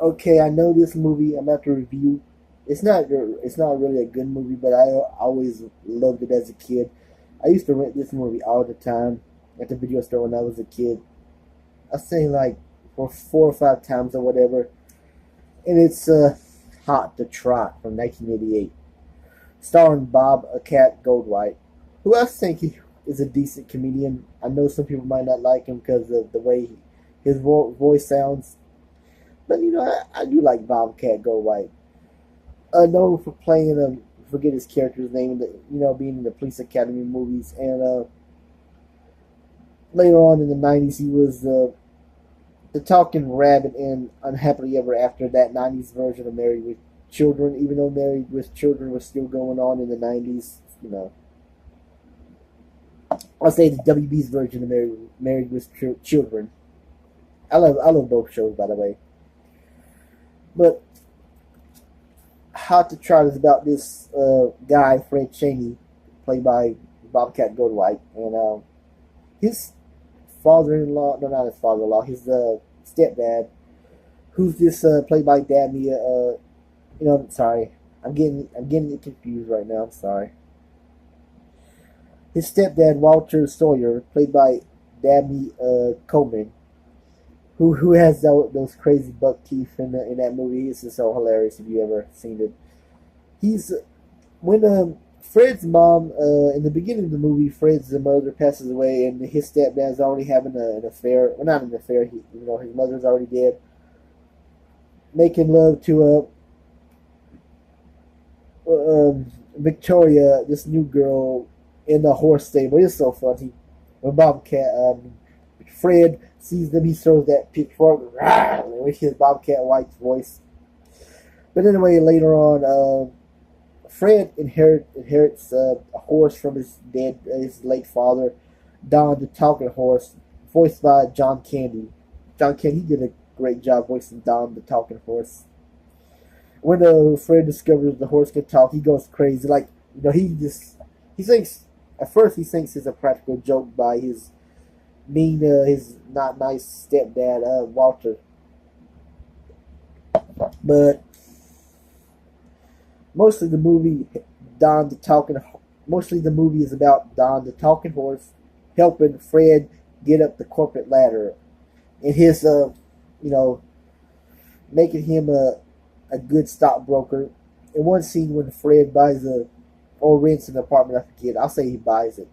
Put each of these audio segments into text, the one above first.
Okay, I know this movie. I'm about to review. It's not really a good movie, but I always loved it as a kid. I used to rent this movie all the time at the video store when I was a kid. I say like for 4 or 5 times or whatever. And it's Hot to Trot from 1988, starring Bobcat Goldwhite, who I think he is a decent comedian. I know some people might not like him because of the way his voice sounds, but I do like Bobcat Goldwhite. Known for playing forget his character's name, being in the Police Academy movies, and later on in the '90s he was the Talking Rabbit in Unhappily Ever After, that '90s version of Married with Children. Even though Married with Children was still going on in the '90s, I'll say the WB's version of Married with Children. I love both shows, by the way. But How to Trot is about this guy, Fred Cheney, played by Bobcat Goldwhite, and his father-in-law, no, not his father-in-law, his stepdad, who's this played by Dabney. I'm sorry, I'm getting it confused right now. I'm sorry. His stepdad, Walter Sawyer, played by Dabney Coleman, who has those crazy buck teeth in that movie. It's just so hilarious if you ever seen it. He's when Fred's mom in the beginning of the movie, Fred's mother passes away, and his stepdad's already having an affair. Well, not an affair. His mother's already dead, making love to Victoria, this new girl in the horse stable. It's so funny. When Fred sees them, he throws that pitchfork, with his Bobcat White's voice. But anyway, later on, Fred inherits a horse from his late father, Don the Talking Horse, voiced by John Candy. John Candy, he did a great job voicing Don the Talking Horse. When Fred discovers the horse can talk, he goes crazy. Like, he thinks, at first he thinks it's a practical joke by his his not nice stepdad, Walter. But mostly the movie, mostly the movie is about Don the Talking Horse helping Fred get up the corporate ladder, and his, making him a good stockbroker. In one scene when Fred buys or rents an apartment, I forget. I'll say he buys it.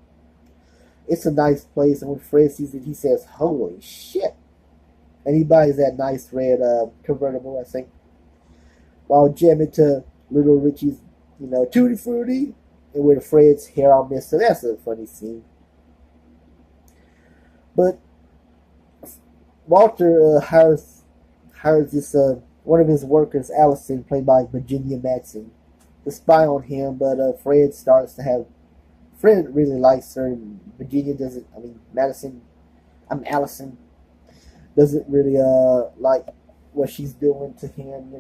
It's a nice place, and when Fred sees it, he says, "Holy shit!" And he buys that nice red convertible, I think, while jamming to Little Richie's, Tutti Frutti, and with Fred's hair all messed. So that's a funny scene. But Walter hires this one of his workers, Allison, played by Virginia Madsen, to spy on him. But Fred really likes her, and Virginia doesn't. I mean, Allison doesn't really like what she's doing to him.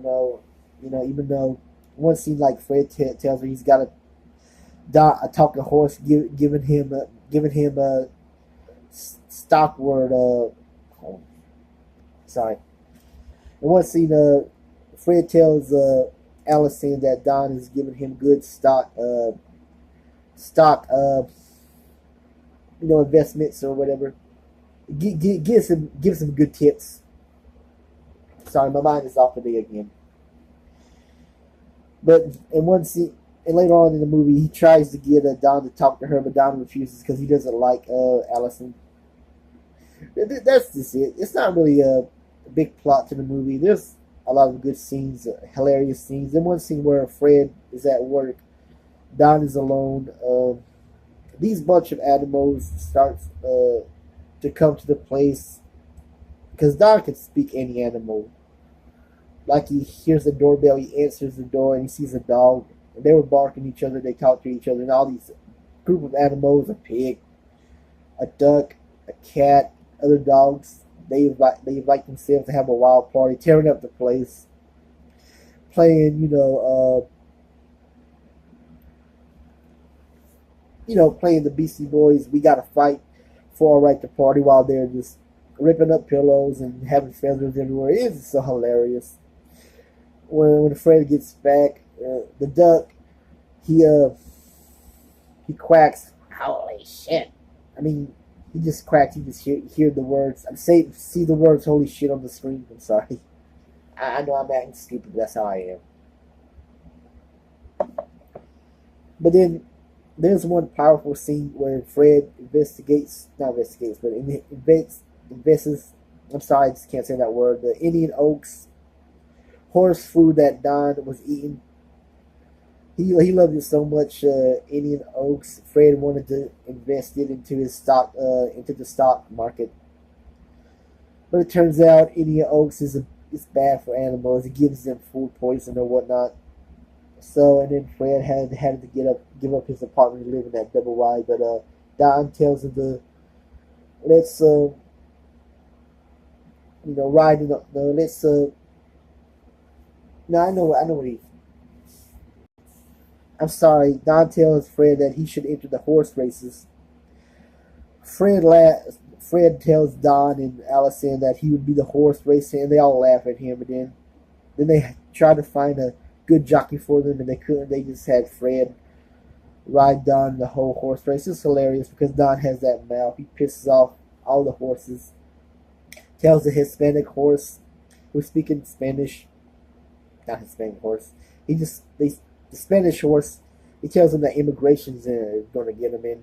Even though one scene, like Fred tells her he's got a talking horse, giving him a stock word. Sorry. In one scene, Fred tells Allison that Don is giving him good stock, investments or whatever. Gives him good tips. Sorry, my mind is off today again. But in one scene, and later on in the movie, he tries to get Don to talk to her, but Don refuses because he doesn't like Allison. That's just it. It's not really a big plot to the movie. There's a lot of good scenes, hilarious scenes. In one scene where Fred is at work, Don is alone. These bunch of animals starts to come to the place because Don can speak any animal. Like, he hears the doorbell, he answers the door, and he sees a dog. And they were barking at each other. They talk to each other, and all these group of animals, a pig, a duck, a cat, other dogs. They invite themselves to have a wild party, tearing up the place, playing, playing the Beastie Boys. We gotta fight for our right to party, while they're just ripping up pillows and having feathers everywhere. It's so hilarious. when Fred gets back, the duck he he quacks. Holy shit! I mean, he just quacks. You just hear the words. I'm saying, see the words "holy shit" on the screen. I'm sorry. I know I'm acting stupid, but that's how I am. But then there's one powerful scene where Fred not investigates, but invests. I'm sorry, I just can't say that word. The Indian Oaks horse food that Don was eating. He loved it so much. Indian Oaks. Fred wanted to invest it into his stock, into the stock market. But it turns out Indian Oaks is bad for animals. It gives them food poison or whatnot. So and then Fred had to give up his apartment and live in that double wide. But Don tells him to let's ride in the let's no I know what he. I'm sorry. Don tells Fred that he should enter the horse races. Fred tells Don and Allison that he would be the horse racer, and they all laugh at him. And then they try to find a good jockey for them, and they couldn't. They just had Fred ride Don the whole horse race. It's hilarious because Don has that mouth. He pisses off all the horses. Tells the Hispanic horse who's speaking Spanish, not Hispanic horse. The Spanish horse. He tells him that immigration's going to get him in.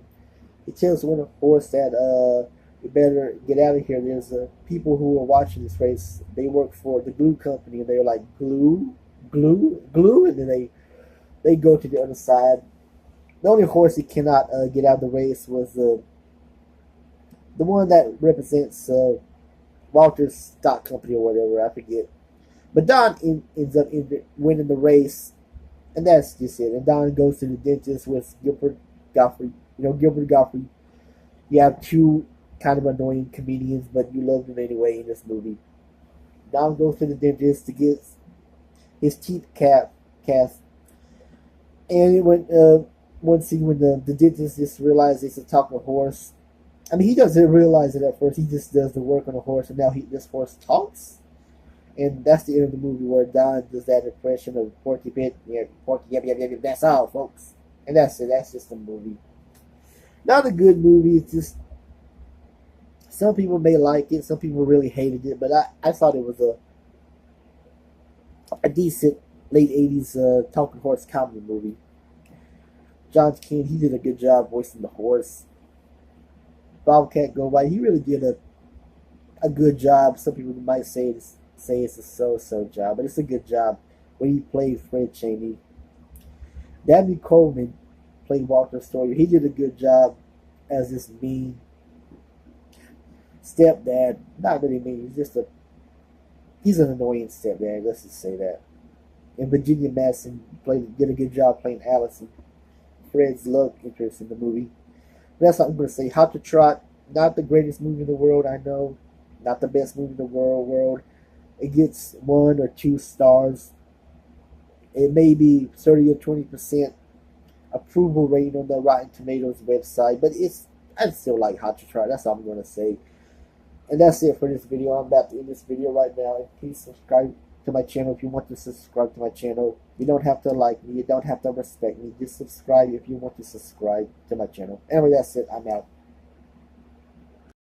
He tells one horse that you better get out of here. There's people who are watching this race. They work for the glue company, and they're like glue, and then they go to the other side. The only horse he cannot get out of the race was the one that represents Walter's stock company or whatever. I forget. But Don ends up winning the race, and that's just it. And Don goes to the dentist with Gilbert Gottfried. Gilbert Gottfried. You have two kind of annoying comedians, but you love them anyway in this movie. Don goes to the dentist to get his teeth cast. And one scene when the dentist just realizes it's a talking horse. I mean, he doesn't realize it at first. He just does the work on a horse, and now this horse talks. And that's the end of the movie where Don does that impression of Porky Pig. Yeah, Porky, yep. That's all, folks. And that's it. That's just the movie. Not a good movie. It's just some people may like it. Some people really hated it. But I thought it was a decent late 80s talking horse comedy movie. John King, he did a good job voicing the horse. Bobcat Goldwhite, he really did a good job. Some people might say it's a so-so job, but it's a good job when he played Fred Cheney. Dabney Coleman played Walter Sawyer. He did a good job as this mean stepdad. Not really mean. He's an annoying stepdad. Let's just say that. And Virginia Madsen did a good job playing Allison, Fred's love interest in the movie. That's what I'm going to say. How to Trot, not the greatest movie in the world, I know. Not the best movie in the world. It gets 1 or 2 stars. It may be 30 or 20% approval rating on the Rotten Tomatoes website, but I still like How to Trot. That's all I'm going to say. And that's it for this video. I'm about to end this video right now. And please subscribe to my channel if you want to subscribe to my channel. You don't have to like me. You don't have to respect me. Just subscribe if you want to subscribe to my channel. Anyway, that's it. I'm out.